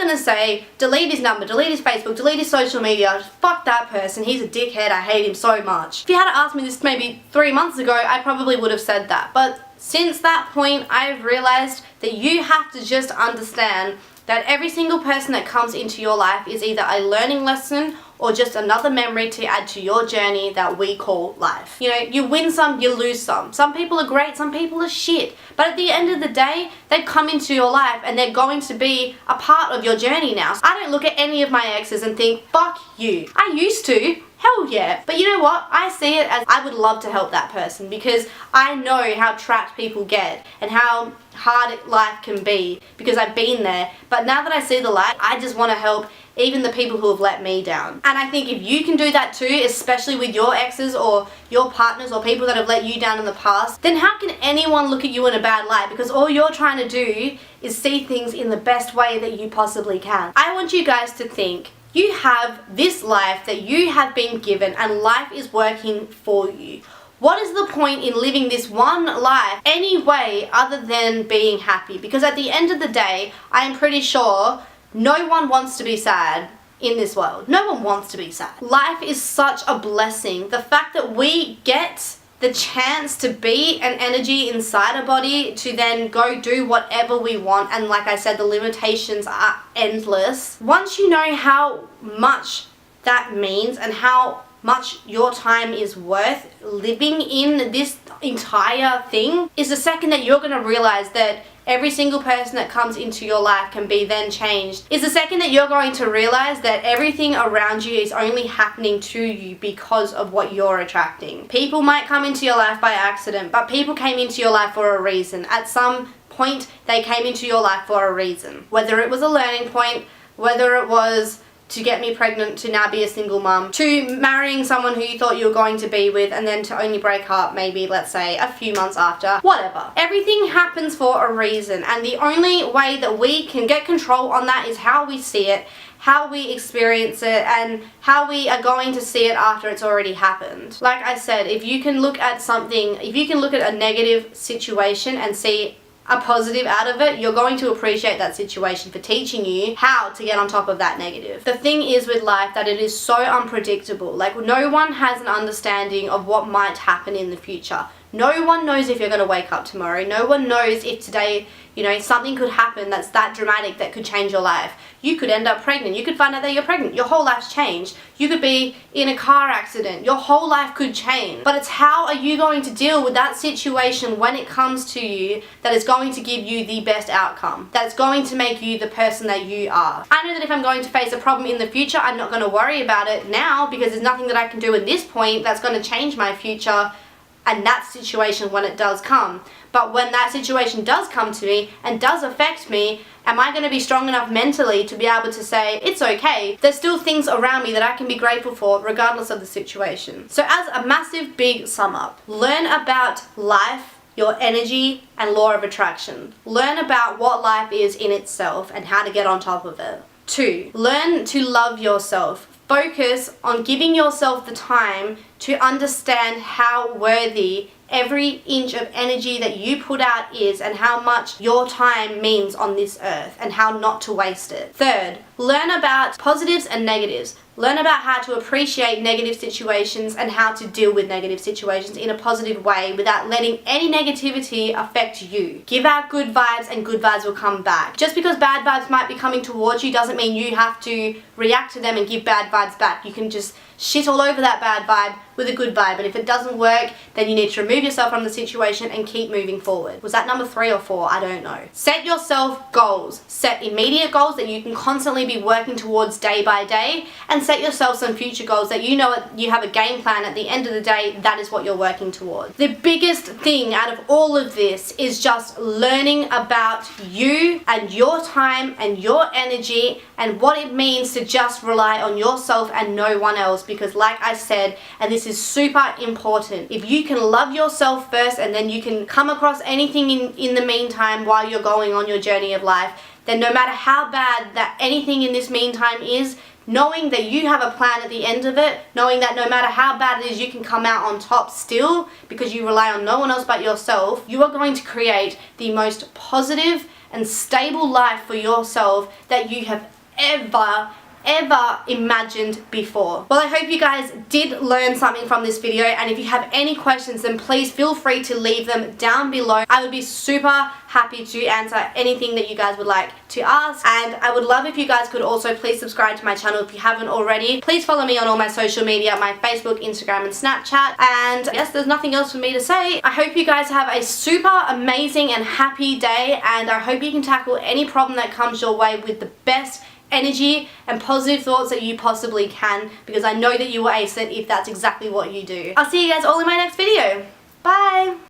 gonna say, delete his number, delete his Facebook, delete his social media, fuck that person, he's a dickhead, I hate him so much. If you had asked me this maybe 3 months ago, I probably would have said that. But since that point, I've realized that you have to just understand that every single person that comes into your life is either a learning lesson or just another memory to add to your journey that we call life. You know, you win some, you lose some. Some people are great, some people are shit. But at the end of the day, they've come into your life and they're going to be a part of your journey now. So I don't look at any of my exes and think, fuck you. I used to. Hell yeah. But you know what? I see it as I would love to help that person because I know how trapped people get and how hard life can be because I've been there. But now that I see the light, I just want to help even the people who have let me down. And I think if you can do that too, especially with your exes or your partners or people that have let you down in the past, then how can anyone look at you in a bad light? Because all you're trying to do is see things in the best way that you possibly can. I want you guys to think, you have this life that you have been given and life is working for you. What is the point in living this one life any way other than being happy? Because at the end of the day, I am pretty sure no one wants to be sad in this world. No one wants to be sad. Life is such a blessing. The fact that we get the chance to be an energy inside a body to then go do whatever we want, and like I said, the limitations are endless. Once you know how much that means and how much your time is worth living in this entire thing, is the second that you're going to realize that every single person that comes into your life can be then changed, is the second that you're going to realize that everything around you is only happening to you because of what you're attracting. People might come into your life by accident, but people came into your life for a reason. At some point, they came into your life for a reason. Whether it was a learning point, whether it was to get me pregnant to now be a single mum, to marrying someone who you thought you were going to be with and then to only break up maybe, let's say, a few months after, whatever. Everything happens for a reason, and the only way that we can get control on that is how we see it, how we experience it, and how we are going to see it after it's already happened. Like I said, if you can look at something, if you can look at a negative situation and see a positive out of it, you're going to appreciate that situation for teaching you how to get on top of that negative. The thing is with life that it is so unpredictable. Like, no one has an understanding of what might happen in the future. No one knows if you're going to wake up tomorrow. No one knows if today, you know, something could happen that's that dramatic that could change your life. You could end up pregnant. You could find out that you're pregnant. Your whole life's changed. You could be in a car accident. Your whole life could change. But it's how are you going to deal with that situation when it comes to you that is going to give you the best outcome. That's going to make you the person that you are. I know that if I'm going to face a problem in the future, I'm not going to worry about it now because there's nothing that I can do at this point that's going to change my future and that situation when it does come. But when that situation does come to me and does affect me, am I going to be strong enough mentally to be able to say, it's okay, there's still things around me that I can be grateful for regardless of the situation. So as a massive big sum up, learn about life, your energy, and law of attraction. Learn about what life is in itself and how to get on top of it. 2, learn to love yourself. Focus on giving yourself the time to understand how worthy every inch of energy that you put out is and how much your time means on this earth and how not to waste it. 3rd, learn about positives and negatives. Learn about how to appreciate negative situations and how to deal with negative situations in a positive way without letting any negativity affect you. Give out good vibes and good vibes will come back. Just because bad vibes might be coming towards you doesn't mean you have to react to them and give bad vibes back. You can just shit all over that bad vibe with a good vibe, and if it doesn't work, then you need to remove yourself from the situation and keep moving forward. Was that number 3 or 4? I don't know. Set yourself goals. Set immediate goals that you can constantly be working towards day by day, and set yourself some future goals that you know you have a game plan. At the end of the day, that is what you're working towards. The biggest thing out of all of this is just learning about you and your time and your energy and what it means to just rely on yourself and no one else, because like I said, and this is super important, if you can love yourself first and then you can come across anything in the meantime while you're going on your journey of life, then no matter how bad that anything in this meantime is, knowing that you have a plan at the end of it, knowing that no matter how bad it is, you can come out on top still because you rely on no one else but yourself, you are going to create the most positive and stable life for yourself that you have ever imagined before. Well, I hope you guys did learn something from this video, and if you have any questions, then please feel free to leave them down below. I would be super happy to answer anything that you guys would like to ask, and I would love if you guys could also please subscribe to my channel if you haven't already. Please follow me on all my social media, my Facebook, Instagram, and Snapchat, and yes, there's nothing else for me to say. I hope you guys have a super amazing and happy day, and I hope you can tackle any problem that comes your way with the best energy and positive thoughts that you possibly can, because I know that you will ace it if that's exactly what you do. I'll see you guys all in my next video. Bye!